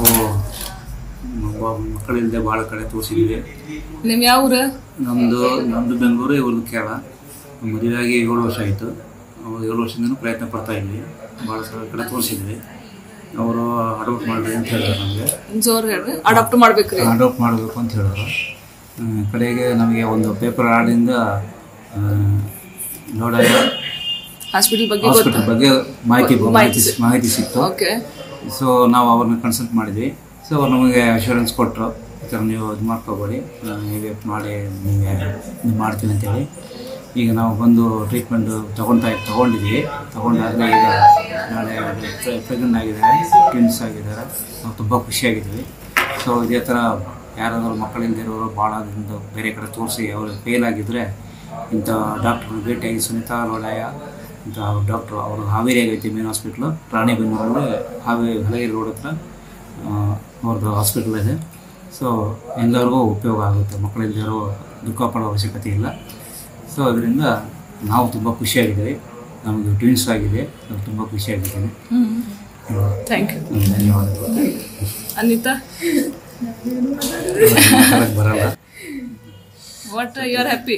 ನಾವು ಮಕ್ಕಳಿಲ್ಲದೆ ಭಾಳ ಕಡೆ ತೋರಿಸಿದ್ವಿ. ನಿಮ್ಮ ಯಾವ ಊರು? ನಮ್ಮದು ಬೆಂಗಳೂರು, ಇವ್ರದ್ದು ಕೇರಳ. ಮದುವೆಯಾಗಿ 7 ವರ್ಷ ಆಯಿತು. 7 ವರ್ಷದಿಂದ ಪ್ರಯತ್ನ ಪಡ್ತಾ ಇದ್ವಿ. ಭಾಳ ಕಡೆ ತೋರಿಸಿದ್ವಿ. ಅವರು ಅಡಾಪ್ಟ್ ಮಾಡಬೇಕು ಅಂತ ಹೇಳಿದ್ರು. ನಮಗೆ ಜೋರು ಹೇಳ್ರಿ, ಅಡಾಪ್ಟ್ ಮಾಡಬೇಕು ಅಂತ ಹೇಳಿದ್ರು. ಕಡೆಗೆ ನಮಗೆ ಒಂದು ಪೇಪರ್ ಆಡಿಂದ ನೋಡಾಯ ಹಾಸ್ಪಿಟಲ್ ಬಗ್ಗೆ ಮಾಹಿತಿ ಸಿಕ್ತು. ಸೊ ನಾವು ಅವ್ರನ್ನ ಕನ್ಸಲ್ಟ್ ಮಾಡಿದ್ವಿ. ಸೊ ಅವ್ರು ನಮಗೆ ಅಶ್ಯೂರೆನ್ಸ್ ಕೊಟ್ಟರು, ಈ ಥರ ನೀವು ಇದು ಮಾಡ್ಕೋಬೇಡಿ, ವೇಟ್ ಮಾಡಿ ನೀವು ಮಾಡ್ತೀವಿ ಅಂತೇಳಿ. ಈಗ ನಾವು ಬಂದು ಟ್ರೀಟ್ಮೆಂಟ್ ತೊಗೊಂಡಿದ್ವಿ. ತಗೊಂಡಾದರೆ ಈಗ ನಾಳೆ ಪ್ರೆಗ್ನೆಂಟ್ ಆಗಿದ್ದಾರೆ, ಟ್ವಿನ್ಸ್ ಆಗಿದ್ದಾರೆ. ನಾವು ತುಂಬ ಖುಷಿಯಾಗಿದ್ವಿ. ಸೊ ಇದೇ ಥರ ಯಾರಾದರೂ ಮಕ್ಕಳಿಂದಿರೋರು ಭಾಳ ದಿನದ ಬೇರೆ ಕಡೆ ತೋರಿಸಿ ಅವರು ಫೇಲ್ ಆಗಿದ್ದರೆ ಇಂಥ ಡಾಕ್ಟ್ರನ್ನ ಭೇಟಿಯಾಗಿ ಸುನೀತಾ ಲೋಡಾಯ ಇಂಥ ಡಾಕ್ಟ್ರು ಅವರು ಹಾವೇರಿ ಆಗೈತಿ ಮೇನ್ ಹಾಸ್ಪಿಟ್ಲು, ರಾಣಿಬೆನ್ನೂರಲ್ಲಿ ಹಲಗೇರಿ ರೋಡ್ ಹತ್ರ ಅವ್ರದ್ದು ಹಾಸ್ಪಿಟಲ್ ಇದೆ. ಸೊ ಎಲ್ಲರಿಗೂ ಉಪಯೋಗ ಆಗುತ್ತೆ. ಮಕ್ಕಳಿಂದಿರೋ ದುಃಖ ಪಡೋ ಅವಶ್ಯಕತೆ ಇಲ್ಲ. ಸೊ ಅದರಿಂದ ನಾವು ತುಂಬ ಖುಷಿಯಾಗಿದ್ದೀವಿ. ನಮಗೆ ಟ್ವಿನ್ಸ್ ಆಗಿದೆ, ನಾವು ತುಂಬ ಖುಷಿಯಾಗಿದ್ದೀವಿ. Thank you. ಧನ್ಯವಾದಗಳು. ಅನಿತಾ ಬರಲ್ಲ. What you are happy?